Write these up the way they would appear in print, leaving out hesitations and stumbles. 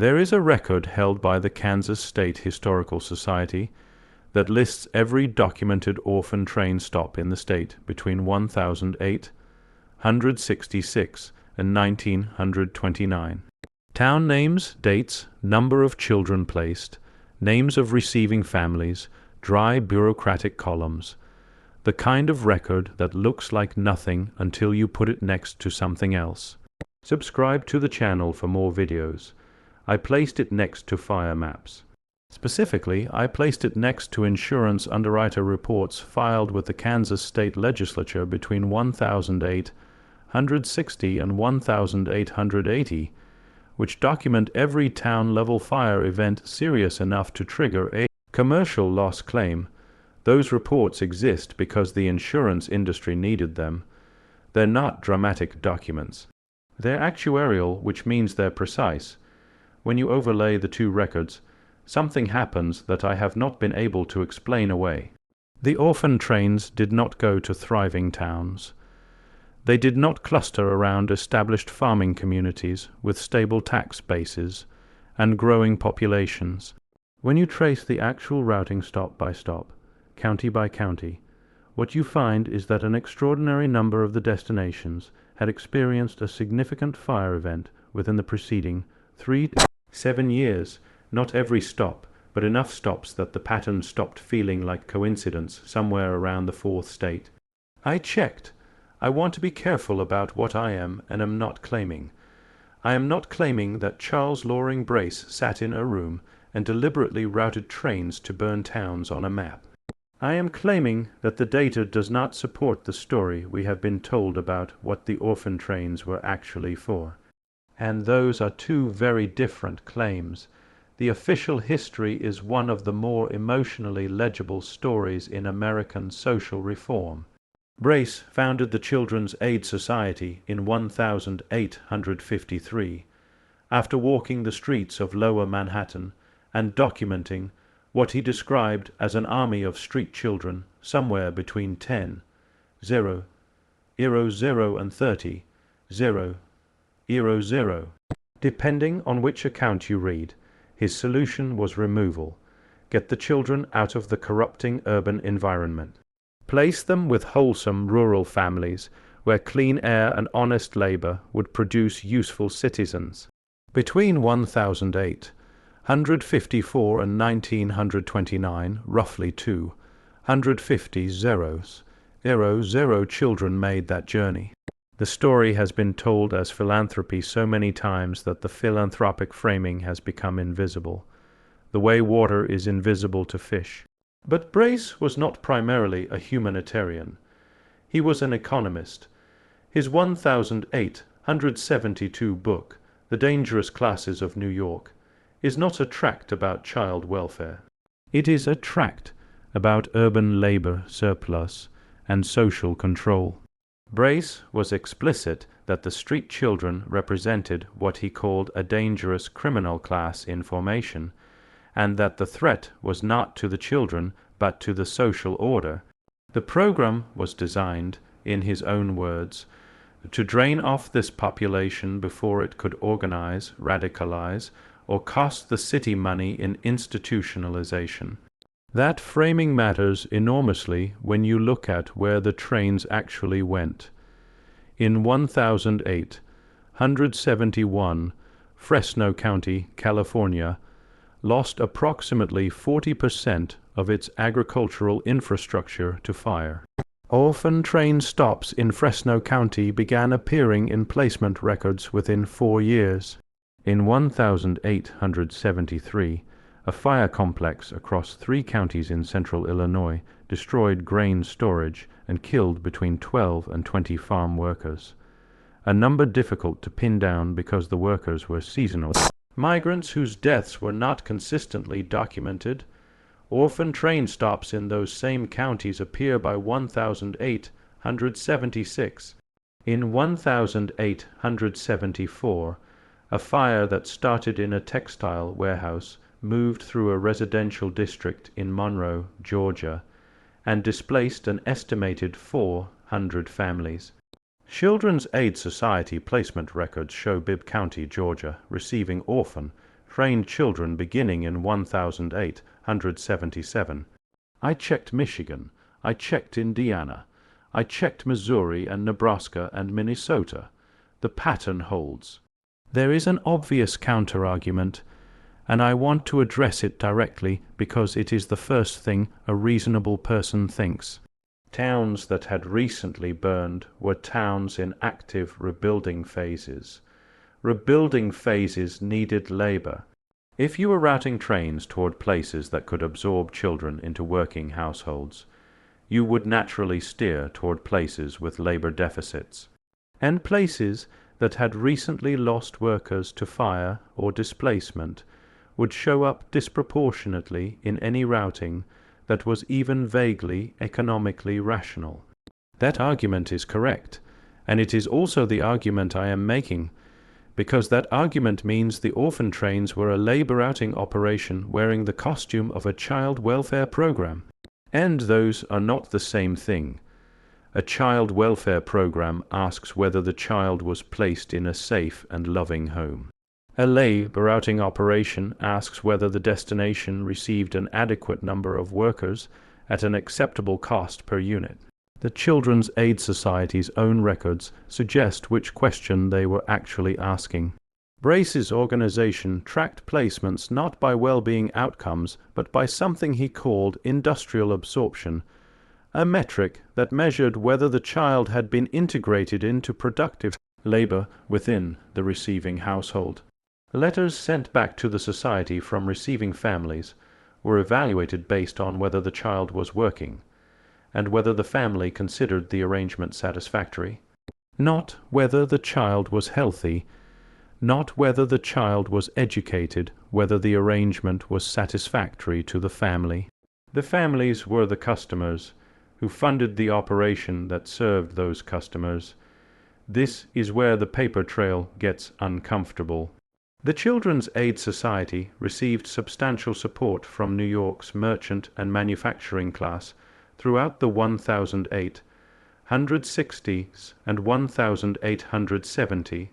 There is a record held by the Kansas State Historical Society that lists every documented orphan train stop in the state between 1866 and 1929. Town names, dates, number of children placed, names of receiving families, dry bureaucratic columns. The kind of record that looks like nothing until you put it next to something else. Subscribe to the channel for more videos. I placed it next to fire maps. Specifically, I placed it next to insurance underwriter reports filed with the Kansas State Legislature between 1860 and 1880, which document every town-level fire event serious enough to trigger a commercial loss claim. Those reports exist because the insurance industry needed them. They're not dramatic documents. They're actuarial, which means they're precise. When you overlay the two records, something happens that I have not been able to explain away. The orphan trains did not go to thriving towns. They did not cluster around established farming communities with stable tax bases and growing populations. When you trace the actual routing stop by stop, county by county, what you find is that an extraordinary number of the destinations had experienced a significant fire event within the preceding 3 to 7 years. Not every stop, but enough stops that the pattern stopped feeling like coincidence somewhere around the fourth state. I checked. I want to be careful about what I am and am not claiming. I am not claiming that Charles Loring Brace sat in a room and deliberately routed trains to burn towns on a map. I am claiming that the data does not support the story we have been told about what the orphan trains were actually for. And those are two very different claims. The official history is one of the more emotionally legible stories in American social reform. Brace founded the Children's Aid Society in 1853 after walking the streets of Lower Manhattan and documenting what he described as an army of street children somewhere between 10, 0, 0, and 30, 0, 0. Depending on which account you read, his solution was removal. Get the children out of the corrupting urban environment. Place them with wholesome rural families where clean air and honest labor would produce useful citizens. Between 1854 and 1929, roughly 250 zeros, 0 children made that journey. The story has been told as philanthropy so many times that the philanthropic framing has become invisible, the way water is invisible to fish. But Brace was not primarily a humanitarian. He was an economist. His 1872 book, The Dangerous Classes of New York, is not a tract about child welfare. It is a tract about urban labor surplus and social control. Brace was explicit that the street children represented what he called a dangerous criminal class in formation, and that the threat was not to the children but to the social order. The program was designed, in his own words, to drain off this population before it could organize, radicalize, or cost the city money in institutionalization. That framing matters enormously when you look at where the trains actually went. In 1871, Fresno County, California, lost approximately 40% of its agricultural infrastructure to fire. Orphan train stops in Fresno County began appearing in placement records within 4 years. In 1873, a fire complex across 3 counties in central Illinois destroyed grain storage and killed between 12 and 20 farm workers, a number difficult to pin down because the workers were seasonal migrants whose deaths were not consistently documented. Orphan train stops in those same counties appear by 1876. In 1874, a fire that started in a textile warehouse moved through a residential district in Monroe, Georgia, and displaced an estimated 400 families. Children's Aid Society placement records show Bibb County, Georgia, receiving Orphan trained children beginning in 1877. I checked Michigan. I checked Indiana. I checked Missouri and Nebraska and Minnesota. The pattern holds. There is an obvious counter-argument, and I want to address it directly because it is the first thing a reasonable person thinks. Towns that had recently burned were towns in active rebuilding phases. Rebuilding phases needed labor. If you were routing trains toward places that could absorb children into working households, you would naturally steer toward places with labor deficits, and places that had recently lost workers to fire or displacement would show up disproportionately in any routing that was even vaguely economically rational. That argument is correct, and it is also the argument I am making, because that argument means the orphan trains were a labor routing operation wearing the costume of a child welfare program. And those are not the same thing. A child welfare program asks whether the child was placed in a safe and loving home. A labor routing operation asks whether the destination received an adequate number of workers at an acceptable cost per unit. The Children's Aid Society's own records suggest which question they were actually asking. Brace's organization tracked placements not by well-being outcomes, but by something he called industrial absorption, a metric that measured whether the child had been integrated into productive labor within the receiving household. Letters sent back to the society from receiving families were evaluated based on whether the child was working, and whether the family considered the arrangement satisfactory, not whether the child was healthy, not whether the child was educated, whether the arrangement was satisfactory to the family. The families were the customers, who funded the operation that served those customers. This is where the paper trail gets uncomfortable. The Children's Aid Society received substantial support from New York's merchant and manufacturing class throughout the 1008, 160s, and 1870.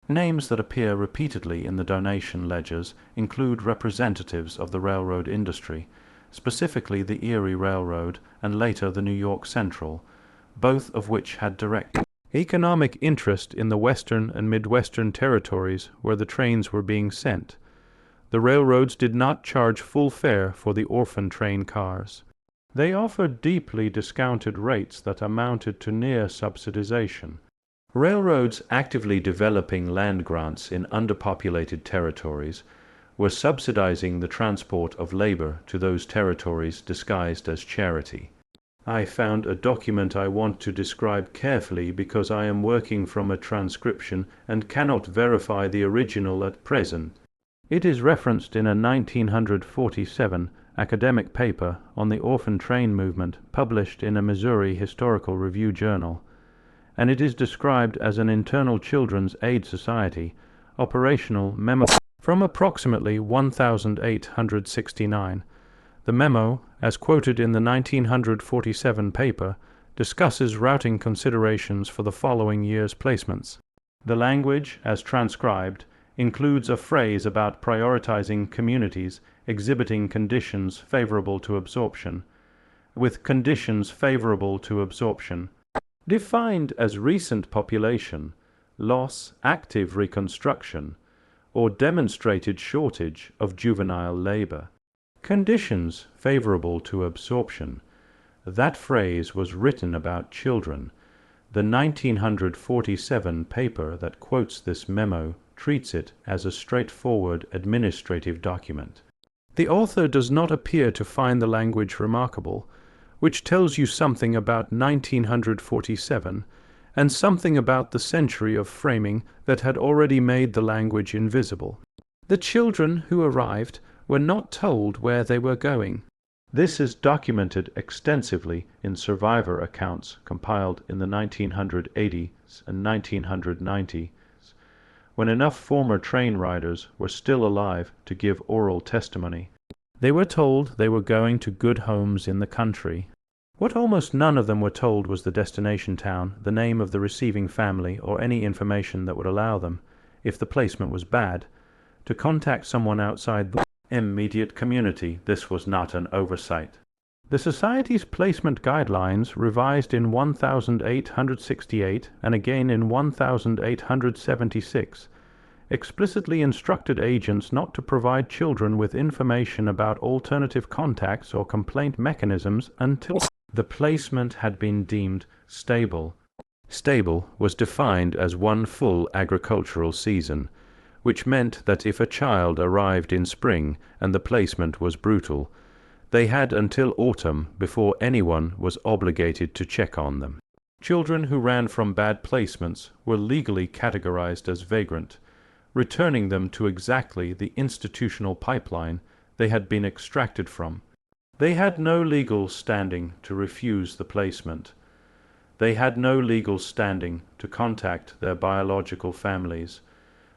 Names that appear repeatedly in the donation ledgers include representatives of the railroad industry, specifically the Erie Railroad and later the New York Central, both of which had direct economic interest in the western and midwestern territories where the trains were being sent. The railroads did not charge full fare for the orphan train cars. They offered deeply discounted rates that amounted to near subsidization. Railroads actively developing land grants in underpopulated territories were subsidizing the transport of labor to those territories disguised as charity. I found a document I want to describe carefully because I am working from a transcription and cannot verify the original at present. It is referenced in a 1947 academic paper on the orphan train movement published in a Missouri Historical Review journal, and it is described as an internal Children's Aid Society operational memo from approximately 1869. The memo, as quoted in the 1947 paper, discusses routing considerations for the following year's placements. The language, as transcribed, includes a phrase about prioritizing communities exhibiting conditions favorable to absorption, with conditions favorable to absorption defined as recent population, loss, active reconstruction, or demonstrated shortage of juvenile labor. Conditions favorable to absorption. That phrase was written about children. The 1947 paper that quotes this memo treats it as a straightforward administrative document. The author does not appear to find the language remarkable, which tells you something about 1947 and something about the century of framing that had already made the language invisible. The children who arrived were not told where they were going. This is documented extensively in survivor accounts compiled in the 1980s and 1990s, when enough former train riders were still alive to give oral testimony. They were told they were going to good homes in the country. What almost none of them were told was the destination town, the name of the receiving family, or any information that would allow them, if the placement was bad, to contact someone outside the immediate community. This was not an oversight. The Society's placement guidelines, revised in 1868 and again in 1876, explicitly instructed agents not to provide children with information about alternative contacts or complaint mechanisms until the placement had been deemed stable. Stable was defined as one full agricultural season, which meant that if a child arrived in spring and the placement was brutal, they had until autumn before anyone was obligated to check on them. Children who ran from bad placements were legally categorized as vagrant, returning them to exactly the institutional pipeline they had been extracted from. They had no legal standing to refuse the placement. They had no legal standing to contact their biological families,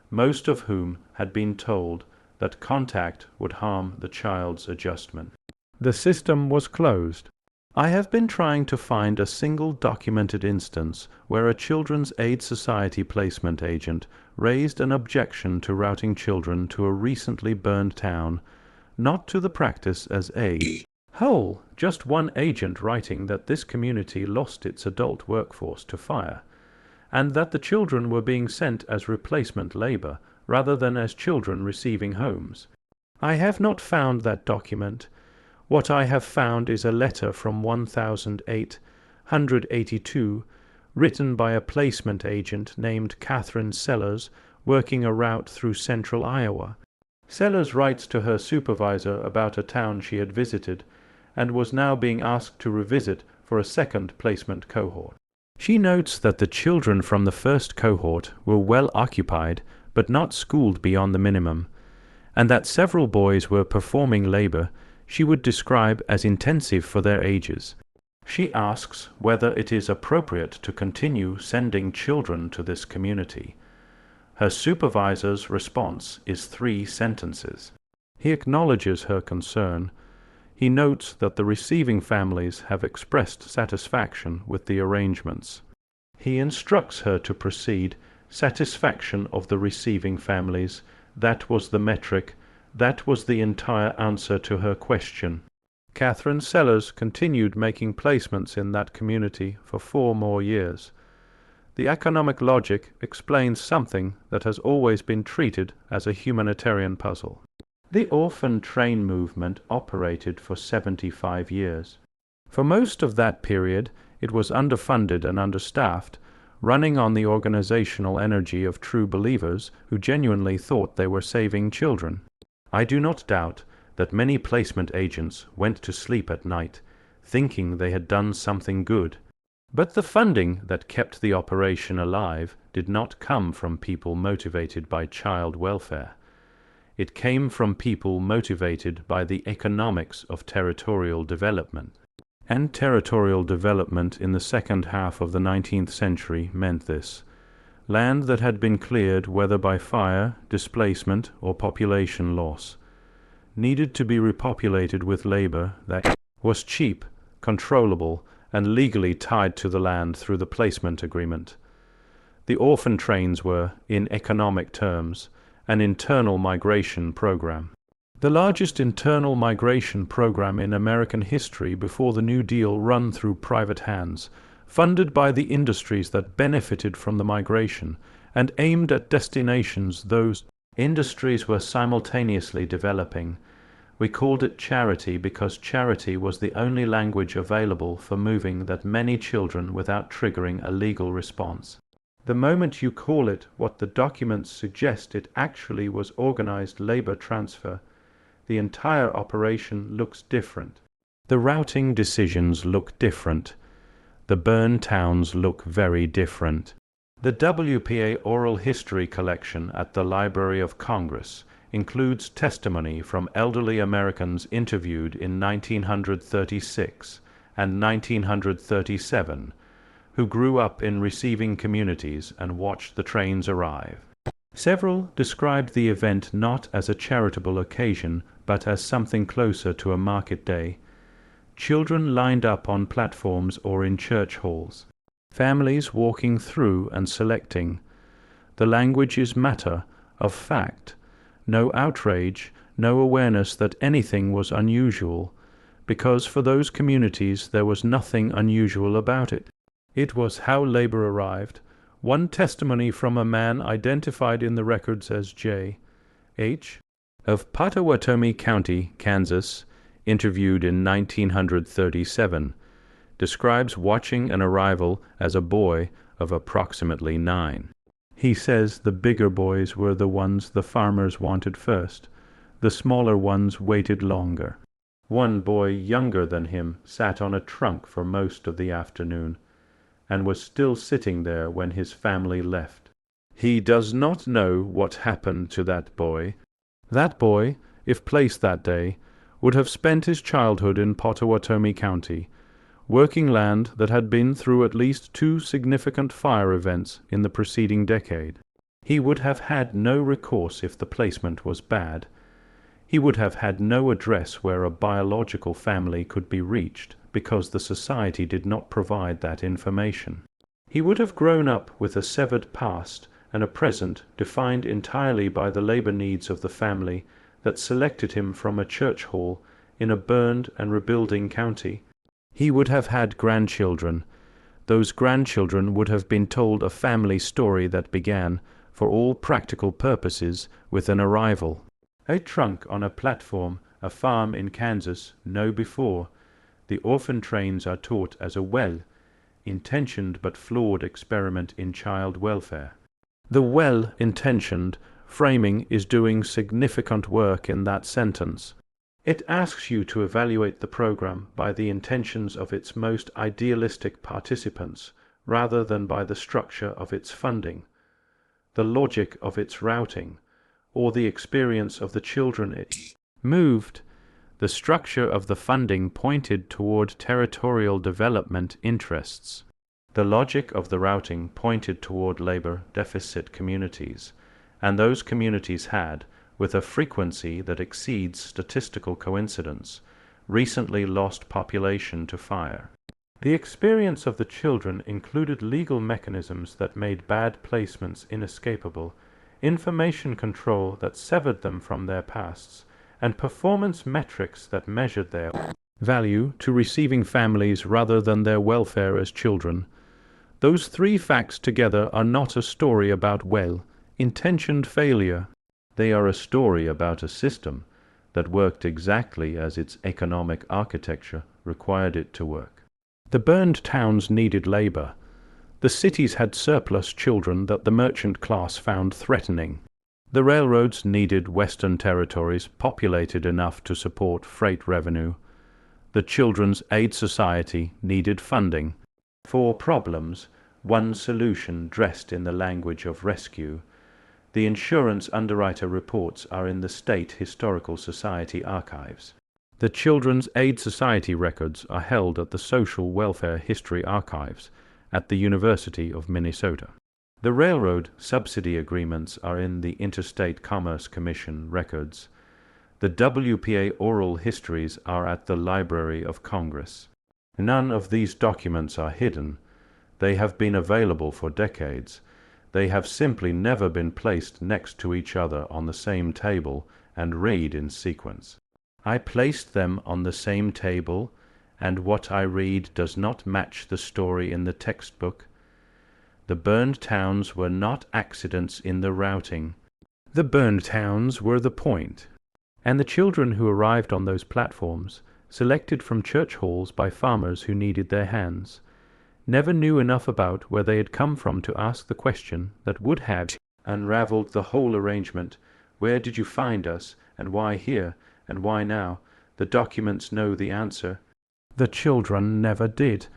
most of whom had been told that contact would harm the child's adjustment. The system was closed. I have been trying to find a single documented instance where a Children's Aid Society placement agent raised an objection to routing children to a recently burned town, not to the practice as a whole, just one agent writing that this community lost its adult workforce to fire, and that the children were being sent as replacement labor rather than as children receiving homes. I have not found that document. What I have found is a letter from 1882, written by a placement agent named Catherine Sellers, working a route through central Iowa. Sellers writes to her supervisor about a town she had visited and was now being asked to revisit for a second placement cohort. She notes that the children from the first cohort were well occupied but not schooled beyond the minimum, and that several boys were performing labor she would describe as intensive for their ages. She asks whether it is appropriate to continue sending children to this community. Her supervisor's response is 3 sentences. He acknowledges her concern. He notes that the receiving families have expressed satisfaction with the arrangements. He instructs her to proceed. Satisfaction of the receiving families, that was the metric, that was the entire answer to her question. Catherine Sellers continued making placements in that community for 4 more years. The economic logic explains something that has always been treated as a humanitarian puzzle. The orphan train movement operated for 75 years. For most of that period, it was underfunded and understaffed, running on the organizational energy of true believers who genuinely thought they were saving children. I do not doubt that many placement agents went to sleep at night, thinking they had done something good. But the funding that kept the operation alive did not come from people motivated by child welfare. It came from people motivated by the economics of territorial development. And territorial development in the second half of the 19th century meant this. Land that had been cleared, whether by fire, displacement, or population loss, needed to be repopulated with labor that was cheap, controllable, and legally tied to the land through the placement agreement. The orphan trains were, in economic terms, an internal migration program. The largest internal migration program in American history before the New Deal run through private hands, funded by the industries that benefited from the migration, and aimed at destinations those industries were simultaneously developing. We called it charity because charity was the only language available for moving that many children without triggering a legal response. The moment you call it what the documents suggest it actually was organized labor transfer, the entire operation looks different. The routing decisions look different. The burn towns look very different. The WPA Oral History Collection at the Library of Congress includes testimony from elderly Americans interviewed in 1936 and 1937 who grew up in receiving communities and watched the trains arrive. Several described the event not as a charitable occasion, but as something closer to a market day. Children lined up on platforms or in church halls. Families walking through and selecting. The language is matter of fact, no outrage, no awareness that anything was unusual, because for those communities there was nothing unusual about it. It was how labor arrived. One testimony from a man identified in the records as J. H. of Pottawatomie County, Kansas, interviewed in 1937, describes watching an arrival as a boy of approximately 9. He says the bigger boys were the ones the farmers wanted first. The smaller ones waited longer. One boy younger than him sat on a trunk for most of the afternoon, and was still sitting there when his family left. He does not know what happened to that boy. That boy, if placed that day, would have spent his childhood in Pottawatomie County, working land that had been through at least 2 significant fire events in the preceding decade. He would have had no recourse if the placement was bad. He would have had no address where a biological family could be reached, because the society did not provide that information. He would have grown up with a severed past and a present defined entirely by the labor needs of the family that selected him from a church hall in a burned and rebuilding county. He would have had grandchildren. Those grandchildren would have been told a family story that began, for all practical purposes, with an arrival. A trunk on a platform, a farm in Kansas, no before. The orphan trains are taught as a well-intentioned but flawed experiment in child welfare. The well-intentioned framing is doing significant work in that sentence. It asks you to evaluate the program by the intentions of its most idealistic participants, rather than by the structure of its funding, the logic of its routing, or the experience of the children it moved. The structure of the funding pointed toward territorial development interests. The logic of the routing pointed toward labor deficit communities, and those communities had, with a frequency that exceeds statistical coincidence, recently lost population to fire. The experience of the children included legal mechanisms that made bad placements inescapable, information control that severed them from their pasts, and performance metrics that measured their value to receiving families rather than their welfare as children. Those 3 facts together are not a story about well-intentioned failure. They are a story about a system that worked exactly as its economic architecture required it to work. The burned towns needed labor. The cities had surplus children that the merchant class found threatening. The railroads needed western territories populated enough to support freight revenue. The Children's Aid Society needed funding. 4 problems, 1 solution dressed in the language of rescue. The insurance underwriter reports are in the State Historical Society archives. The Children's Aid Society records are held at the Social Welfare History Archives at the University of Minnesota. The railroad subsidy agreements are in the Interstate Commerce Commission records. The WPA oral histories are at the Library of Congress. None of these documents are hidden. They have been available for decades. They have simply never been placed next to each other on the same table and read in sequence. I placed them on the same table, and what I read does not match the story in the textbook. The burned towns were not accidents in the routing. The burned towns were the point. And the children who arrived on those platforms, selected from church halls by farmers who needed their hands, never knew enough about where they had come from to ask the question that would have unraveled the whole arrangement. Where did you find us, and why here, and why now? The documents know the answer. The children never did.